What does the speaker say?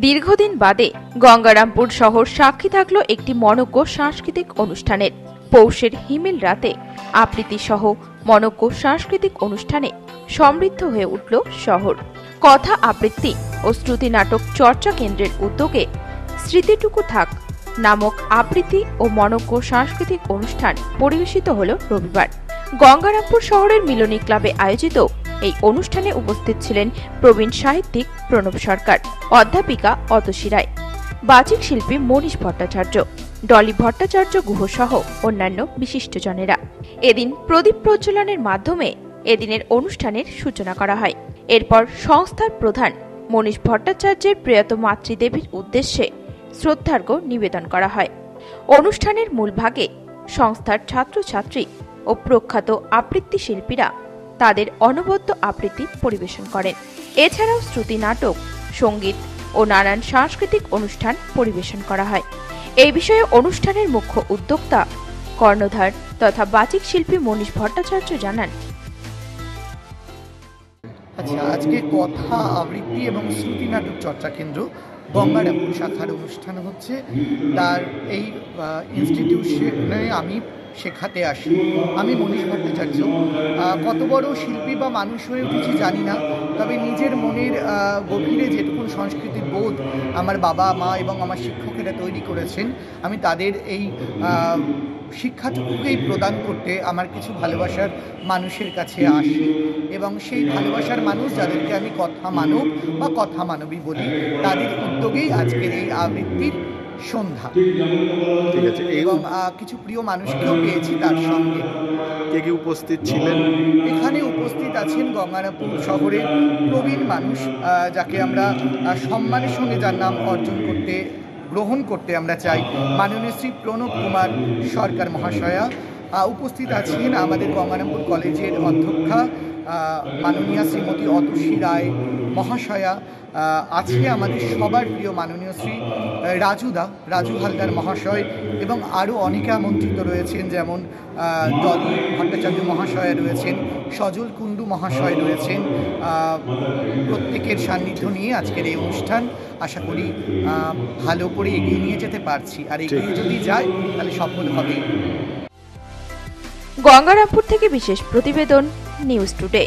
দীর্ঘদিন বাদে গঙ্গারামপুর শহর সাক্ষী থাকলো একটি মনোজ্ঞ সাংস্কৃতিক অনুষ্ঠানের। পৌষের হিমেল রাতে আবৃত্তি সহ মনোজ্ঞ সাংস্কৃতিক অনুষ্ঠানে সমৃদ্ধ হয়ে উঠল শহর। কথা আবৃত্তি ও শ্রুতি নাটক চর্চা কেন্দ্রের উদ্যোগে স্মৃতিটুকু থাক নামক আবৃত্তি ও মনোজ্ঞ সাংস্কৃতিক অনুষ্ঠান পরিবেশিত হল রবিবার। গঙ্গারামপুর শহরের মিলনী ক্লাবে আয়োজিত এই অনুষ্ঠানে উপস্থিত ছিলেন প্রবীণ সাহিত্যিক প্রণব সরকার, অধ্যাপিকা অতসী রায়, বাচিক শিল্পী মনীষ ভট্টাচার্য, ডলি ভট্টাচার্য গুহ সহ অন্যান্য বিশিষ্টজনেরা। এদিন প্রদীপ প্রজ্বলনের মাধ্যমে এদিনের অনুষ্ঠানের সূচনা করা হয়। এরপর সংস্থার প্রধান মনীষ ভট্টাচার্যের প্রয়াত মাতৃদেবীর উদ্দেশ্যে শ্রদ্ধার্ঘ্য নিবেদন করা হয়। অনুষ্ঠানের মূল ভাগে সংস্থার ছাত্রছাত্রী ও প্রখ্যাত আবৃত্তি শিল্পীরা তাদের অনবদ্য আবৃত্তি পরিবেশন করেন। এছাড়াও শ্রুতি নাটক, সঙ্গীত ও নানান সাংস্কৃতিক অনুষ্ঠান পরিবেশন করা হয়। এই বিষয়ে অনুষ্ঠানের মুখ্য উদ্যোক্তা কর্ণধার তথা বাচিক শিল্পী মনীষ ভট্টাচার্য জানান, আজকে কথা আবৃত্তি এবং শ্রুতি নাটক চর্চা কেন্দ্র গঙ্গারামপুর শাখার অনুষ্ঠান হচ্ছে। তার এই ইনস্টিটিউশনে আমি শেখাতে আসি। আমি মনীষ ভট্টাচার্য। কত বড় শিল্পী বা মানুষ হয়ে উঠেছি জানি না, তবে নিজের মনের গভীরে যেটুকুন সংস্কৃতির বোধ আমার বাবা মা এবং আমার শিক্ষকেরা তৈরি করেছেন, আমি তাদের এই শিক্ষাটুকুকেই প্রদান করতে আমার কিছু ভালোবাসার মানুষের কাছে আসি এবং সেই ভালোবাসার মানুষ যাদেরকে আমি কথা মানব বা কথা মানবী বলি, তাদের উদ্যোগেই আজকের এই আবৃত্তির সন্ধ্যা। ঠিক আছে, এবং কিছু প্রিয় মানুষকেও পেয়েছি তার সঙ্গে। কে কে উপস্থিত ছিলেন? এখানে উপস্থিত আছেন গঙ্গারামপুর শহরের প্রবীণ মানুষ, যাকে আমরা সম্মানের সঙ্গে যার নাম গ্রহণ করতে আমরা চাই, মাননীয় শ্রী প্রণব কুমার সরকার মহাশয়া। উপস্থিত আছেন আমাদের গঙ্গারামপুর কলেজের অধ্যক্ষা মাননীয়া শ্রীমতী অতসী রায় মহাশয়া। আছে আমাদের সবার প্রিয় মাননীয় শ্রী রাজু হালদার মহাশয় এবং আরও অনেকে আমন্ত্রিত রয়েছেন, যেমন ডলি ভট্টাচার্য মহাশয় রয়েছেন, সজল কুণ্ডু মহাশয় রয়েছেন। প্রত্যেকের সান্নিধ্য নিয়ে আজকের এই অনুষ্ঠান আশা করি ভালো করে এগিয়ে নিয়ে যেতে পারছি, আর এগিয়ে যদি যায় তাহলে সফল হবে। গঙ্গারামপুর থেকে বিশেষ প্রতিবেদন, নিউজ টুডে।